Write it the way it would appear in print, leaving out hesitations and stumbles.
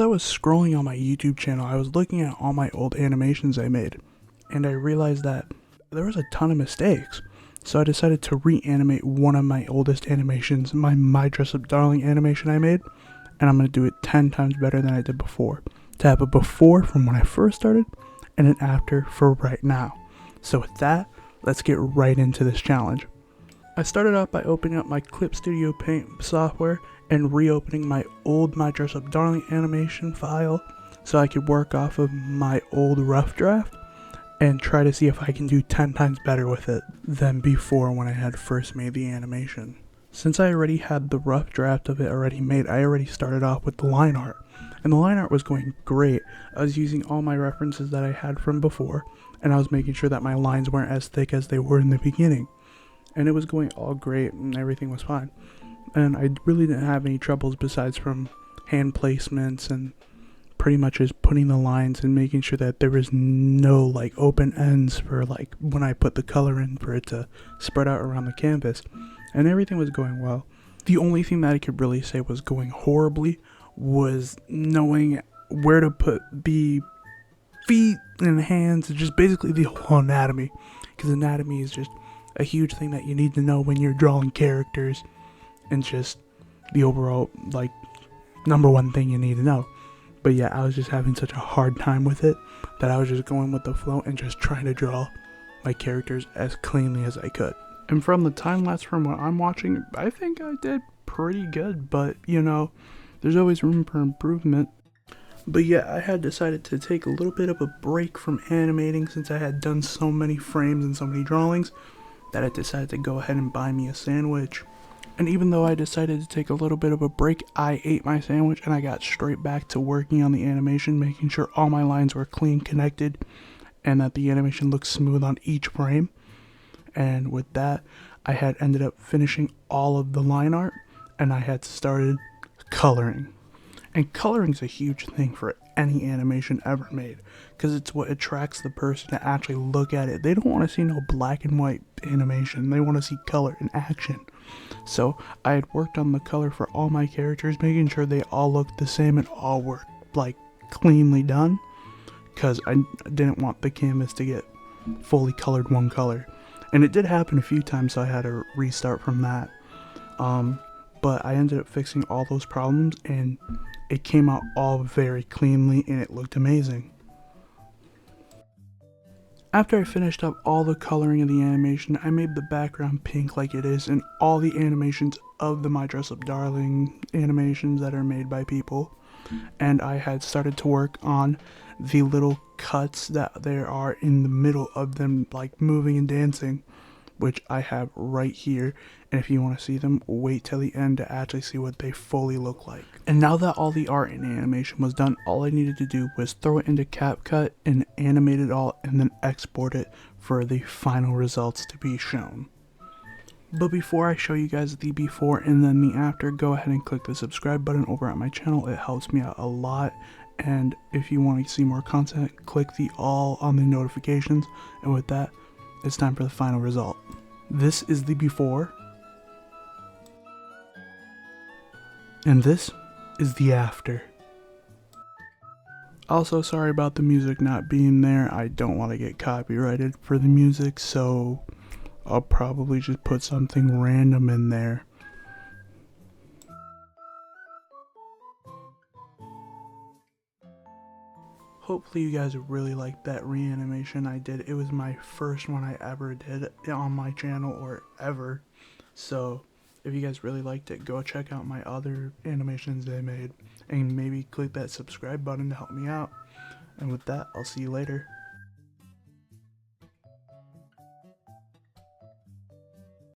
I was scrolling on my YouTube channel, I was looking at all my old animations I made, and I realized that there was a ton of mistakes. So I decided to reanimate one of my oldest animations, my Dress Up Darling animation I made, and I'm going to do it 10 times better than I did before. To have a before from when I first started, and an after for right now. So with that, let's get right into this challenge. I started out by opening up my Clip Studio Paint software and reopening my old My Dress Up Darling animation file so I could work off of my old rough draft and try to see if I can do 10 times better with it than before when I had first made the animation. Since I already had the rough draft of it already made, I already started off with the line art. And the line art was going great. I was using all my references that I had from before, and I was making sure that my lines weren't as thick as they were in the beginning. And it was going all great and everything was fine. And I really didn't have any troubles besides from hand placements and pretty much just putting the lines and making sure that there was no like open ends for like when I put the color in for it to spread out around the canvas. And everything was going well. The only thing that I could really say was going horribly was knowing where to put the feet and hands, just basically the whole anatomy, because anatomy is just a huge thing that you need to know when you're drawing characters, and just the overall like number one thing you need to know. But yeah, I was just having such a hard time with it that I was just going with the flow and just trying to draw my characters as cleanly as I could. And from the time lapse from what I'm watching, I think I did pretty good, but you know, there's always room for improvement. But yeah, I had decided to take a little bit of a break from animating since I had done so many frames and so many drawings that I decided to go ahead and buy me a sandwich. And even though I decided to take a little bit of a break, I ate my sandwich and I got straight back to working on the animation, making sure all my lines were clean, connected, and that the animation looked smooth on each frame. And with that, I had ended up finishing all of the line art, and I had started coloring. And coloring is a huge thing for any animation ever made, because it's what attracts the person to actually look at it. They don't want to see no black and white animation, they want to see color and action. So I had worked on the color for all my characters, making sure they all looked the same and all were like cleanly done, because I didn't want the canvas to get fully colored one color. And it did happen a few times, so I had to restart from that. But I ended up fixing all those problems, and it came out all very cleanly, and it looked amazing. After I finished up all the coloring of the animation, I made the background pink like it is in all the animations of the My Dress Up Darling animations that are made by people. And I had started to work on the little cuts that there are in the middle of them, like moving and dancing, which I have right here. And if you want to see them, wait till the end to actually see what they fully look like. And now that all the art and animation was done, all I needed to do was throw it into CapCut and animate it all and then export it for the final results to be shown. But before I show you guys the before and then the after, go ahead and click the subscribe button over at my channel. It helps me out a lot. And if you want to see more content, click the all on the notifications. And with that, it's time for the final result. This is the before, and this is the after. Also, sorry about the music not being there. I don't want to get copyrighted for the music, so I'll probably just put something random in there. Hopefully you guys really liked that reanimation I did. It was my first one I ever did on my channel, or ever. So if you guys really liked it, go check out my other animations I made, and maybe click that subscribe button to help me out. And with that, I'll see you later.